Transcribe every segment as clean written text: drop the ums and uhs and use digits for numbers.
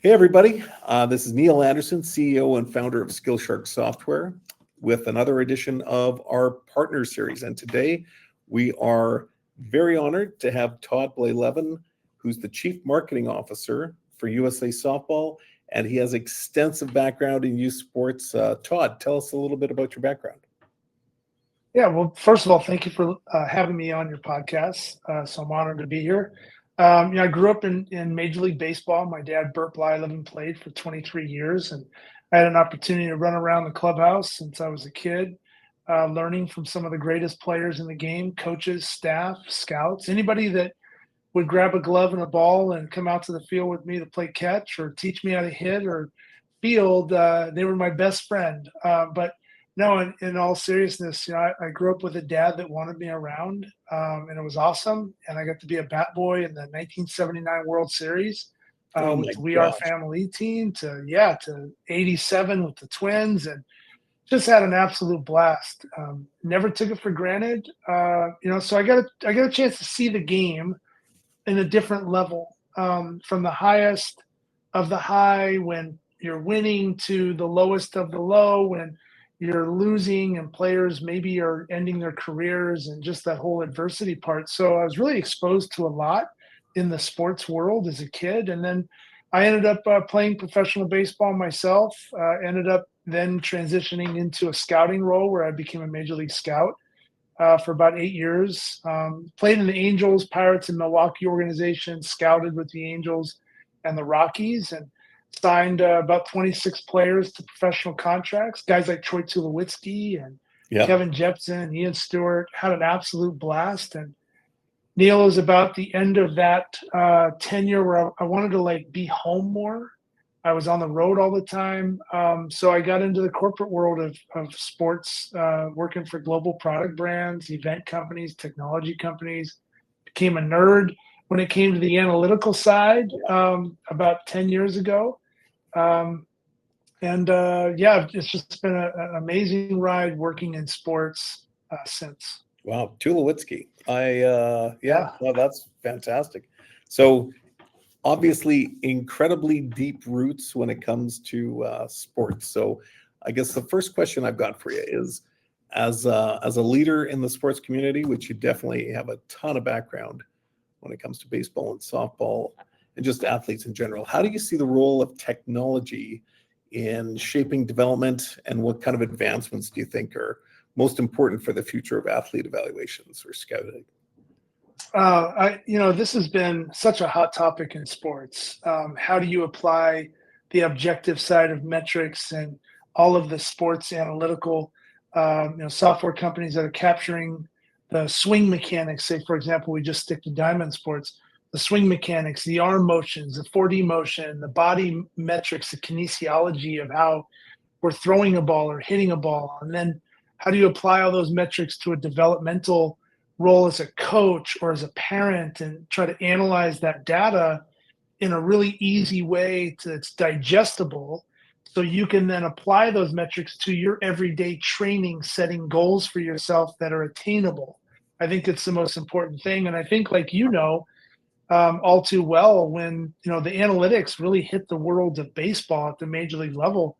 Hey, everybody. This is Neil Anderson, CEO and founder of SkillShark Software, with another edition of our partner series. And today we are very honored to have Todd Blyleven, who's the Chief Marketing Officer for USA Softball, and he has extensive background in youth sports. Todd, tell us a little bit about your background. Yeah, well, first of all, thank you for having me on your podcast. So I'm honored to be here. I grew up in Major League Baseball. My dad, Burt Blyleven, played for 23 years, and I had an opportunity to run around the clubhouse since I was a kid, learning from some of the greatest players in the game, coaches, staff, scouts, anybody that would grab a glove and a ball and come out to the field with me to play catch or teach me how to hit or field. They were my best friend. But no, in all seriousness, I grew up with a dad that wanted me around, and it was awesome. And I got to be a bat boy in the 1979 World Series Oh my with the We Are gosh. Family team to 87 with the Twins, and just had an absolute blast. Never took it for granted. So I got a chance to see the game in a different level, from the highest of the high when you're winning to the lowest of the low when you're losing and players maybe are ending their careers and just that whole adversity part. So I was really exposed to a lot in the sports world as a kid. And then I ended up playing professional baseball myself, ended up then transitioning into a scouting role where I became a major league scout for about 8 years. Played in the Angels, Pirates, and Milwaukee organizations, scouted with the Angels and the Rockies, and signed about 26 players to professional contracts. Guys like Troy Tulowitzki and Yeah. Kevin Jepson, Ian Stewart, had an absolute blast. And Neil, was about the end of that tenure where I wanted to be home more. I was on the road all the time. So I got into the corporate world of sports, working for global product brands, event companies, technology companies. Became a nerd when it came to the analytical side about 10 years ago. Um, it's just been an amazing ride working in sports since. Wow. Tulowitzki. Yeah, Yeah. no, that's fantastic. So obviously incredibly deep roots when it comes to sports. So I guess the first question I've got for you is, as a leader in the sports community, which you definitely have a ton of background when it comes to baseball and softball and just athletes in general, how do you see the role of technology in shaping development, and what kind of advancements do you think are most important for the future of athlete evaluations or scouting? This has been such a hot topic in sports. How do you apply the objective side of metrics and all of the sports analytical, software companies that are capturing the swing mechanics? Say, for example, we just stick to diamond sports, the swing mechanics, the arm motions, the 4D motion, the body metrics, the kinesiology of how we're throwing a ball or hitting a ball. And then how do you apply all those metrics to a developmental role as a coach or as a parent and try to analyze that data in a really easy way that's digestible, so you can then apply those metrics to your everyday training, setting goals for yourself that are attainable. I think it's the most important thing. And I think, all too well, when the analytics really hit the world of baseball at the major league level,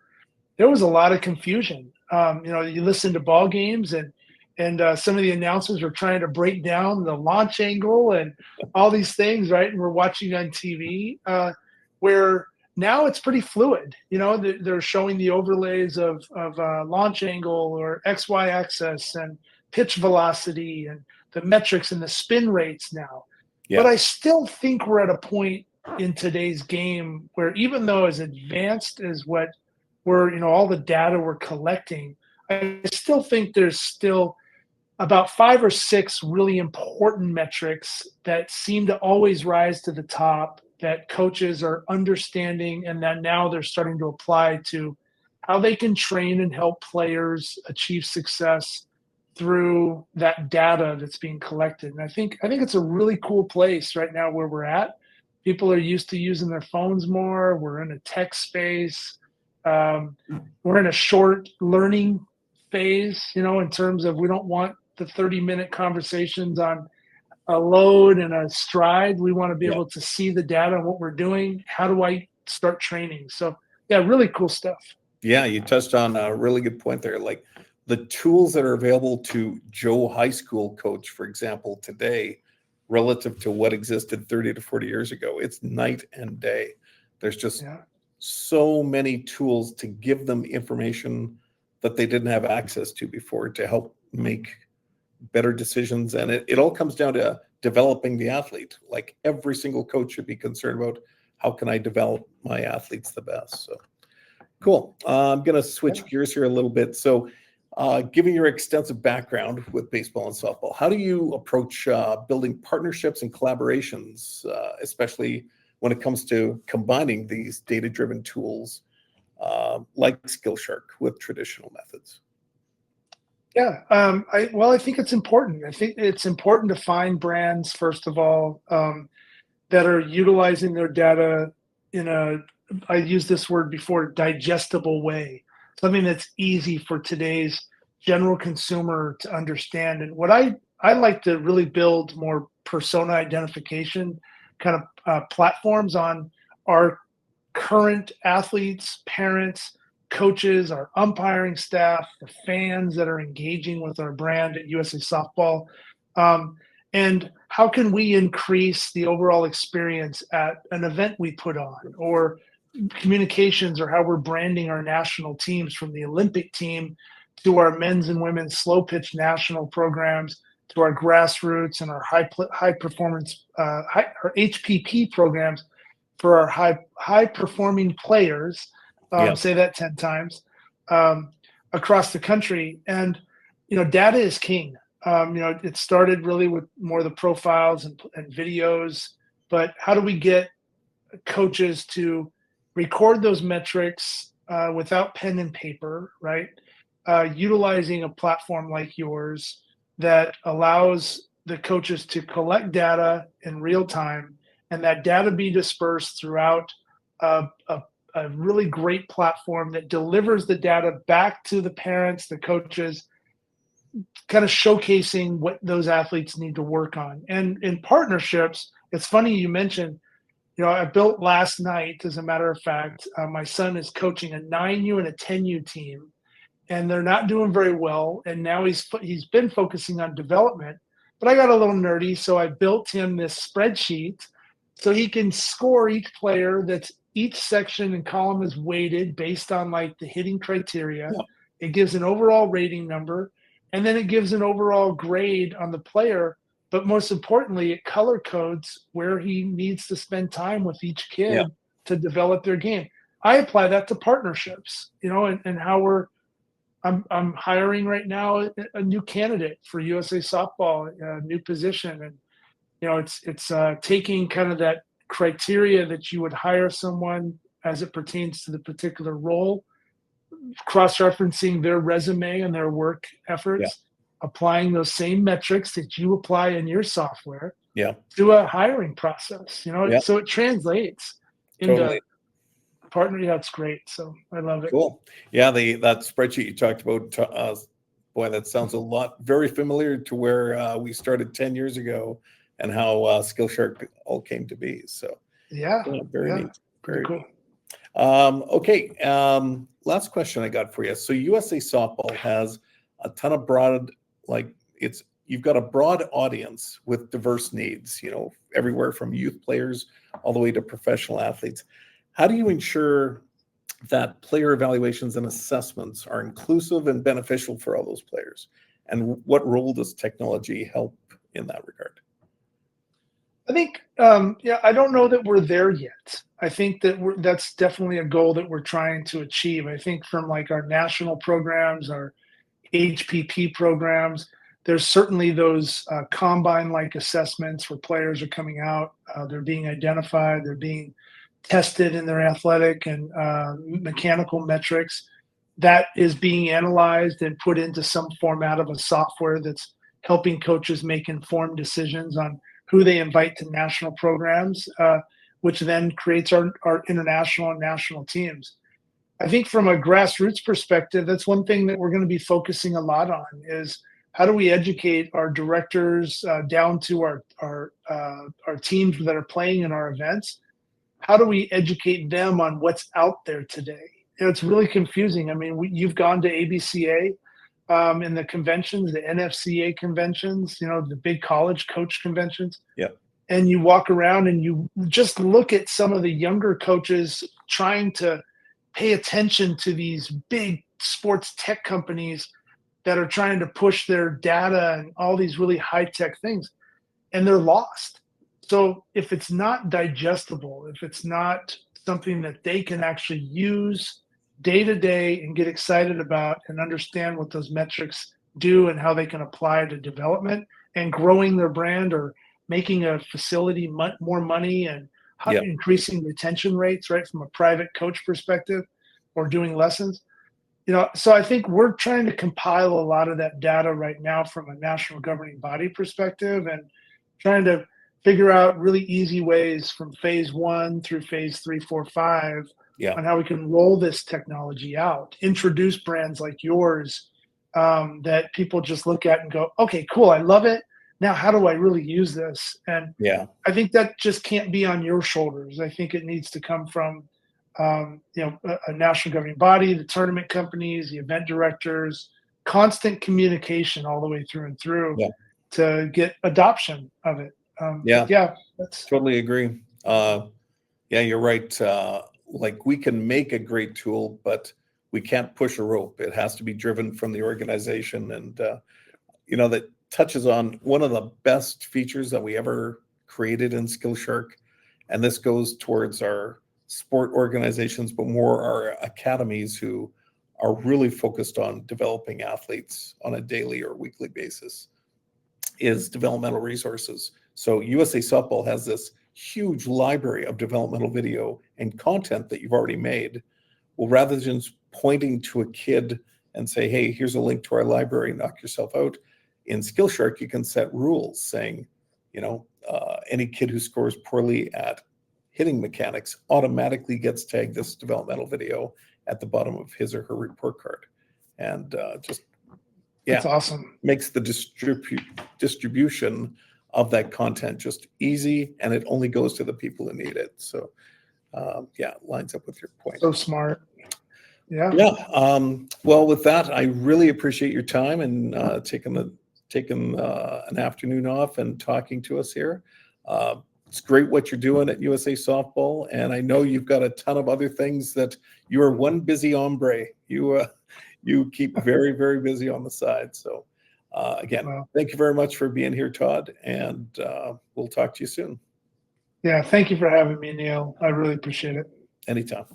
there was a lot of confusion. You listen to ball games, and some of the announcers were trying to break down the launch angle and all these things, right? And we're watching on TV, where now it's pretty fluid. They're showing the overlays of launch angle or XY axis and pitch velocity and the metrics and the spin rates now. But Yeah. I still think we're at a point in today's game where, even though as advanced as what all the data we're collecting, I still think there's still about 5 or 6 really important metrics that seem to always rise to the top, that coaches are understanding, and that now they're starting to apply to how they can train and help players achieve success through that data that's being collected. And I think it's a really cool place right now where we're at. People are used to using their phones more. We're in a tech space. Um, we're in a short learning phase, in terms of we don't want the 30-minute conversations on a load and a stride. We want to be Yeah. able to see the data and what we're doing. How do I start training. So yeah, really cool stuff. Yeah, you touched on a really good point there. Like the tools that are available to Joe high school coach, for example, today, relative to what existed 30 to 40 years ago, it's night and day. There's just Yeah. so many tools to give them information that they didn't have access to before to help make better decisions. And it all comes down to developing the athlete. Like every single coach should be concerned about how can I develop my athletes the best. So cool. I'm going to switch gears here a little bit. So, given your extensive background with baseball and softball, how do you approach building partnerships and collaborations, especially when it comes to combining these data-driven tools like SkillShark with traditional methods? Yeah, I think it's important. I think it's important to find brands, first of all, that are utilizing their data in a, I used this word before, digestible way, something that's easy for today's general consumer to understand. And what I like to really build more persona identification kind of platforms on our current athletes, parents, coaches, our umpiring staff, the fans that are engaging with our brand at USA Softball. And how can we increase the overall experience at an event we put on, or communications, or how we're branding our national teams, from the Olympic team to our men's and women's slow pitch national programs to our grassroots and our high performance our HPP programs for our high performing players. Yeah. Say that 10 times across the country. And data is king. It started really with more the profiles and videos, but how do we get coaches to record those metrics without pen and paper, right? Utilizing a platform like yours that allows the coaches to collect data in real time, and that data be dispersed throughout a really great platform that delivers the data back to the parents, the coaches, kind of showcasing what those athletes need to work on. And in partnerships, it's funny you mentioned, I built last night, as a matter of fact, my son is coaching a 9U and a 10U team, and they're not doing very well. And now he's been focusing on development, but I got a little nerdy. So I built him this spreadsheet so he can score each player. That's each section and column is weighted based on like the hitting criteria. Yeah. It gives an overall rating number, and then it gives an overall grade on the player. But most importantly, it color codes where he needs to spend time with each kid Yeah. to develop their game. I apply that to partnerships, and how I'm hiring right now a new candidate for USA Softball, a new position. And, it's taking kind of that criteria that you would hire someone as it pertains to the particular role, cross-referencing their resume and their work efforts, Yeah. applying those same metrics that you apply in your software Yeah. to a hiring process, Yeah. so it translates into Totally. partner. Yeah, it's great. So I love it. Cool. Yeah, that spreadsheet you talked about, boy, that sounds a lot very familiar to where we started 10 years ago and how SkillShark all came to be. So Yeah. very Yeah. neat. Pretty cool. Okay. Last question I got for you. So USA Softball has a ton of you've got a broad audience with diverse needs, everywhere from youth players all the way to professional athletes. How do you ensure that player evaluations and assessments are inclusive and beneficial for all those players? And what role does technology help in that regard? I think, I don't know that we're there yet. I think that that's definitely a goal that we're trying to achieve. I think from like our national programs, our HPP programs, there's certainly those combine-like assessments where players are coming out, they're being identified, they're being tested in their athletic and mechanical metrics. That is being analyzed and put into some format of a software that's helping coaches make informed decisions on who they invite to national programs, which then creates our international and national teams. I think from a grassroots perspective, that's one thing that we're going to be focusing a lot on is how do we educate our directors down to our teams that are playing in our events how do we educate them on what's out there today? It's really confusing. I mean, you've gone to ABCA in the conventions, the NFCA conventions, the big college coach conventions. Yeah. And you walk around and you just look at some of the younger coaches trying to pay attention to these big sports tech companies that are trying to push their data and all these really high tech things, and they're lost. So if it's not digestible, if it's not something that they can actually use day to day and get excited about and understand what those metrics do and how they can apply to development and growing their brand or making a facility more money and Yeah. increasing retention rates, right, from a private coach perspective, or doing lessons. So I think we're trying to compile a lot of that data right now from a national governing body perspective and trying to figure out really easy ways from phase 1 through phase 3, 4, 5 Yeah. on how we can roll this technology out, introduce brands like yours that people just look at and go, okay, cool, I love it. Now, how do I really use this? And Yeah. I think that just can't be on your shoulders. I think it needs to come from a national governing body, the tournament companies, the event directors, constant communication all the way through and through Yeah. to get adoption of it. Yeah. That's Totally agree. Yeah, you're right. Like we can make a great tool, but we can't push a rope. It has to be driven from the organization. And, that touches on one of the best features that we ever created in SkillShark. And this goes towards our sport organizations, but more our academies who are really focused on developing athletes on a daily or weekly basis, is developmental resources. So USA Softball has this huge library of developmental video and content that you've already made. Well, rather than just pointing to a kid and say, hey, here's a link to our library, knock yourself out. In SkillShark, you can set rules saying, any kid who scores poorly at hitting mechanics automatically gets tagged this developmental video at the bottom of his or her report card. And that's awesome. Makes the distribution of that content just easy, and it only goes to the people who need it. So lines up with your point. So smart. Yeah. Well, with that, I really appreciate your time and taking an afternoon off and talking to us here. It's great what you're doing at USA Softball, and I know you've got a ton of other things that you are one busy hombre. You keep very, very busy on the side. So again, thank you very much for being here, Todd, and we'll talk to you soon. Yeah, thank you for having me, Neil. I really appreciate it. Anytime.